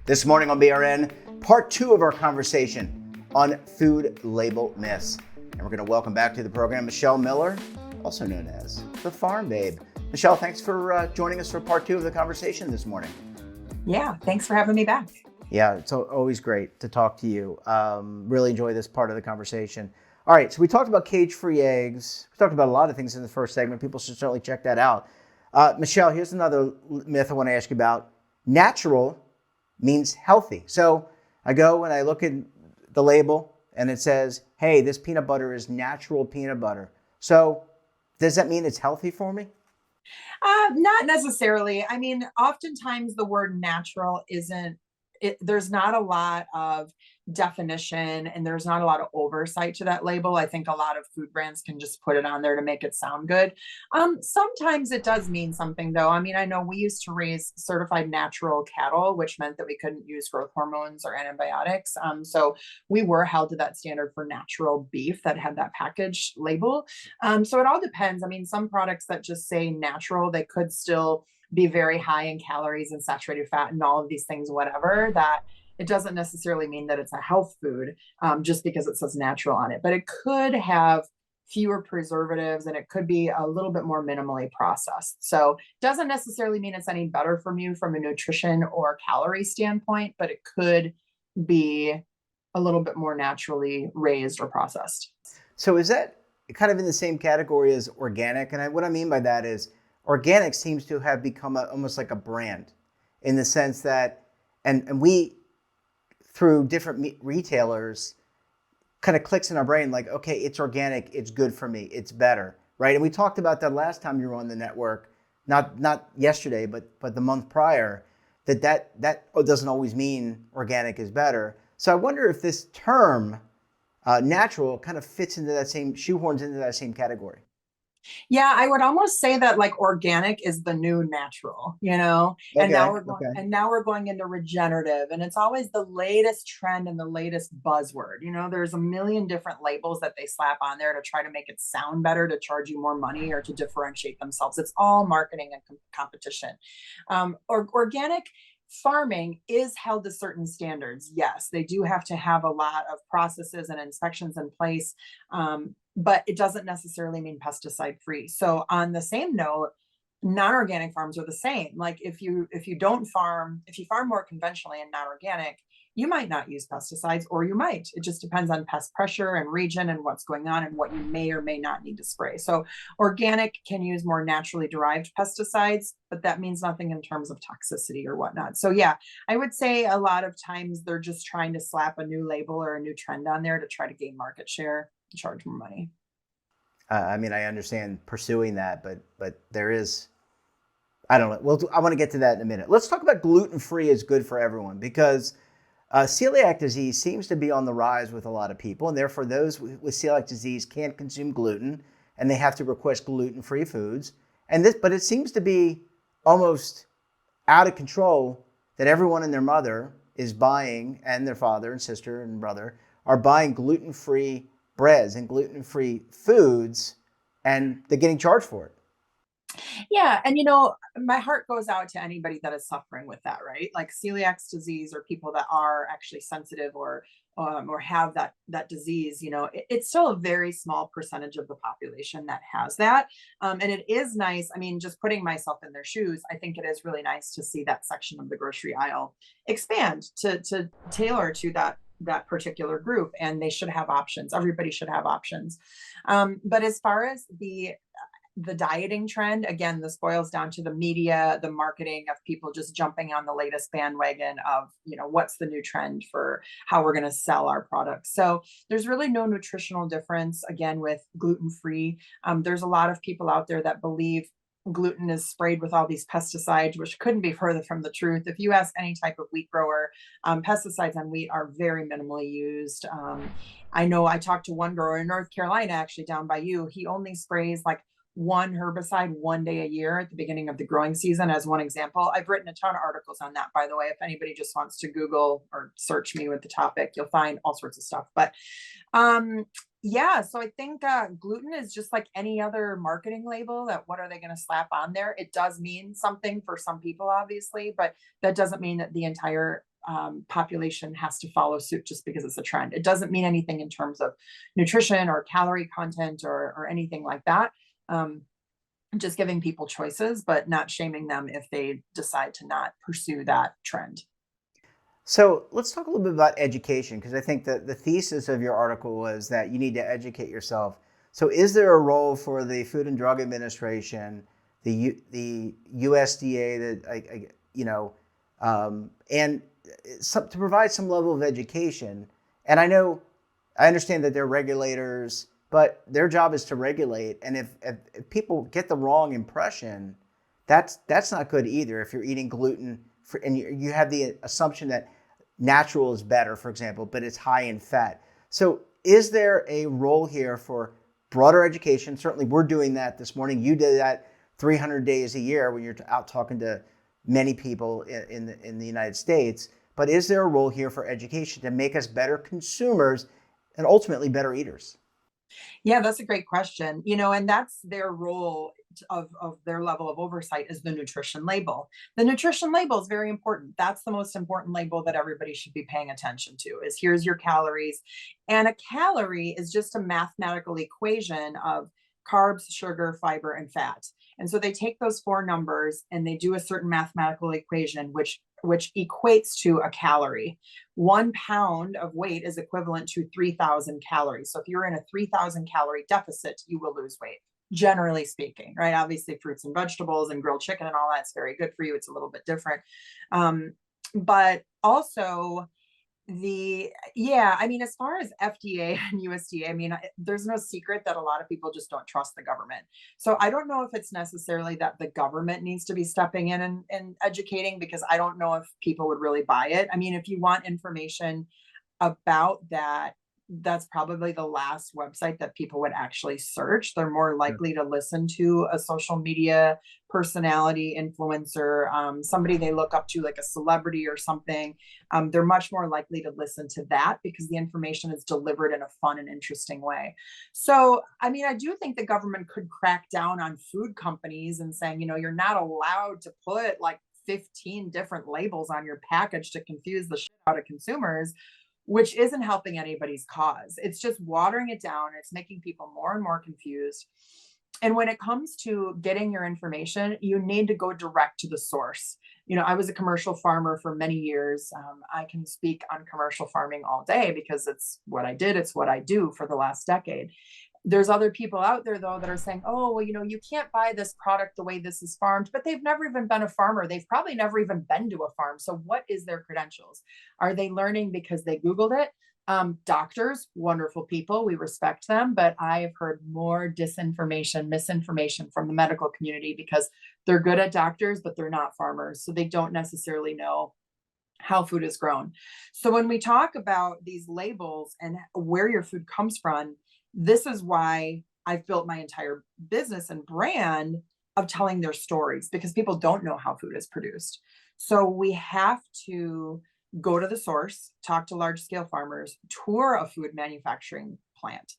This morning on BRN, part two of our conversation on food label myths. And we're going to welcome back to the program Michelle Miller, also known as the Farm Babe. Michelle, thanks for joining us for part two of the conversation this morning. Yeah, thanks for having me back. Yeah, it's always great to talk to you. Really enjoy this part of the conversation. All right, so we talked about cage-free eggs. We talked about a lot of things in the first segment. People should certainly check that out. Michelle, here's another myth I want to ask you about. Natural means healthy. So I go and I look at the label and it says, hey, this peanut butter is natural peanut butter. So does that mean it's healthy for me? Not necessarily. I mean, oftentimes the word natural isn't, there's not a lot of definition and there's not a lot of oversight to that label. I think a lot of food brands can just put it on there to make it sound good. Sometimes it does mean something though. I mean, I know we used to raise certified natural cattle, which meant that we couldn't use growth hormones or antibiotics. So we were held to that standard for natural beef that had that package label. So it all depends. I mean, some products that just say natural, they could still be very high in calories and saturated fat and all of these things, whatever, that it doesn't necessarily mean that it's a health food just because it says natural on it, but it could have fewer preservatives and it could be a little bit more minimally processed. So it doesn't necessarily mean it's any better from you from a nutrition or calorie standpoint, but it could be a little bit more naturally raised or processed. So is that kind of in the same category as organic? And what I mean by that is organic seems to have become almost like a brand in the sense that, and we, through different retailers, kind of clicks in our brain like, okay, it's organic, it's good for me, it's better, right? And we talked about that last time you were on the network, not yesterday, but the month prior, that doesn't always mean organic is better. So I wonder if this term, natural, kind of fits into that same, shoehorns into that same category. Yeah, I would almost say that like organic is the new natural, you know, Okay, okay. and now we're going into regenerative, and it's always the latest trend and the latest buzzword. You know, there's a million different labels that they slap on there to try to make it sound better, to charge you more money, or to differentiate themselves. It's all marketing and competition. Organic farming is held to certain standards. Yes, they do have to have a lot of processes and inspections in place. But it doesn't necessarily mean pesticide free. So on the same note, non-organic farms are the same. Like if you farm more conventionally and not organic, you might not use pesticides, or you might. It just depends on pest pressure and region and what's going on and what you may or may not need to spray. So organic can use more naturally derived pesticides, but that means nothing in terms of toxicity or whatnot. So yeah, I would say a lot of times they're just trying to slap a new label or a new trend on there to try to gain market share, charge more money. I mean, I understand pursuing that, but there is, I don't know. Well, I want to get to that in a minute. Let's talk about gluten-free is good for everyone because celiac disease seems to be on the rise with a lot of people, and therefore those with celiac disease can't consume gluten, and they have to request gluten-free foods. But it seems to be almost out of control that everyone and their mother is buying, and their father and sister and brother are buying gluten-free breads and gluten-free foods, and they're getting charged for it. Yeah, and you know, my heart goes out to anybody that is suffering with that, right? Like celiac disease, or people that are actually sensitive or have that disease. You know, it's still a very small percentage of the population that has that, and it is nice. I mean, just putting myself in their shoes, I think it is really nice to see that section of the grocery aisle expand to tailor to that particular group, and they should have options. Everybody should have options. But as far as the dieting trend, again, this boils down to the media, the marketing of people just jumping on the latest bandwagon of, you know, what's the new trend for how we're going to sell our products. So there's really no nutritional difference, again, with gluten free. There's a lot of people out there that believe gluten is sprayed with all these pesticides, which couldn't be further from the truth. If you ask any type of wheat grower, pesticides on wheat are very minimally used. I know I talked to one grower in North Carolina, actually down by you. He only sprays like one herbicide one day a year at the beginning of the growing season, as one example. I've written a ton of articles on that, by the way. If anybody just wants to Google or search me with the topic, you'll find all sorts of stuff. But yeah, so I think gluten is just like any other marketing label. That what are they going to slap on there? It does mean something for some people, obviously, but that doesn't mean that the entire population has to follow suit just because it's a trend. It doesn't mean anything in terms of nutrition or calorie content or anything like that. Just giving people choices, but not shaming them if they decide to not pursue that trend. So let's talk a little bit about education, because I think that the thesis of your article was that you need to educate yourself. So is there a role for the Food and Drug Administration, the USDA, and to provide some level of education? And I understand that they're regulators, but their job is to regulate. And if people get the wrong impression, that's not good either. If you're eating gluten and you have the assumption that natural is better, for example, but it's high in fat. So is there a role here for broader education? Certainly we're doing that this morning. You did that 300 days a year when you're out talking to many people in the United States. But is there a role here for education to make us better consumers and ultimately better eaters? Yeah, that's a great question. And that's their role of their level of oversight is the nutrition label. The nutrition label is very important. That's the most important label that everybody should be paying attention to is here's your calories. And a calorie is just a mathematical equation of carbs, sugar, fiber, and fat. And so they take those four numbers and they do a certain mathematical equation, which equates to a calorie. 1 pound of weight is equivalent to 3,000 calories. So if you're in a 3,000 calorie deficit, you will lose weight, generally speaking, right? Obviously, fruits and vegetables and grilled chicken and all that's very good for you. It's a little bit different. But also, as far as FDA and USDA, there's no secret that a lot of people just don't trust the government. So I don't know if it's necessarily that the government needs to be stepping in and educating, because I don't know if people would really buy it. If you want information about that, that's probably the last website that people would actually search. They're more likely to listen to a social media personality, influencer, somebody they look up to, like a celebrity or something. They're much more likely to listen to that because the information is delivered in a fun and interesting way. So, I do think the government could crack down on food companies and saying, you're not allowed to put like 15 different labels on your package to confuse the shit out of consumers, which isn't helping anybody's cause. It's just watering it down. It's making people more and more confused. And when it comes to getting your information, you need to go direct to the source. I was a commercial farmer for many years. I can speak on commercial farming all day because it's what I did. It's what I do for the last decade. There's other people out there, though, that are saying, oh, well, you can't buy this product the way this is farmed, but they've never even been a farmer. They've probably never even been to a farm. So what is their credentials? Are they learning because they Googled it? Doctors, wonderful people. We respect them. But I have heard more disinformation, misinformation from the medical community because they're good at doctors, but they're not farmers. So they don't necessarily know how food is grown. So when we talk about these labels and where your food comes from, this is why I've built my entire business and brand of telling their stories, because people don't know how food is produced. So we have to go to the source, talk to large scale farmers, tour a food manufacturing plant,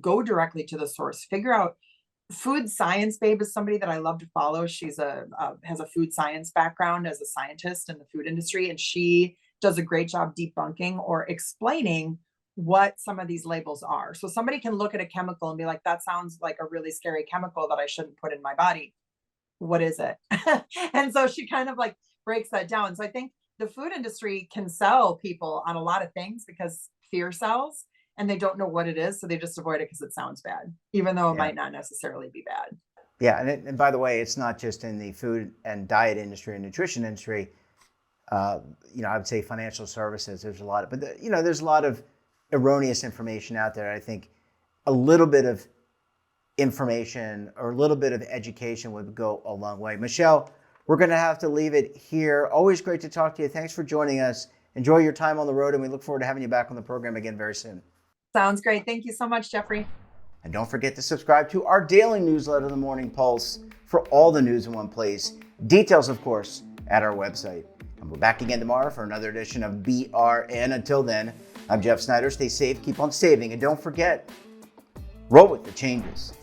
go directly to the source, figure out. Food Science Babe is somebody that I love to follow. She's has a food science background as a scientist in the food industry, and she does a great job debunking or explaining what some of these labels are. So somebody can look at a chemical and be like, that sounds like a really scary chemical that I shouldn't put in my body. What is it? And so she kind of like breaks that down. So I think the food industry can sell people on a lot of things because fear sells, and they don't know what it is. So they just avoid it because it sounds bad, even though it might not necessarily be bad. Yeah. And by the way, it's not just in the food and diet industry and nutrition industry. I would say financial services, there's a lot of, but there's a lot of erroneous information out there. I think a little bit of information or a little bit of education would go a long way. Michelle, we're going to have to leave it here. Always great to talk to you. Thanks for joining us. Enjoy your time on the road, and we look forward to having you back on the program again very soon. Sounds great. Thank you so much, Jeffrey. And don't forget to subscribe to our daily newsletter, The Morning Pulse, for all the news in one place. Details, of course, at our website. And we're back again tomorrow for another edition of BRN. Until then, I'm Jeff Snyder. Stay safe, keep on saving, and don't forget, roll with the changes.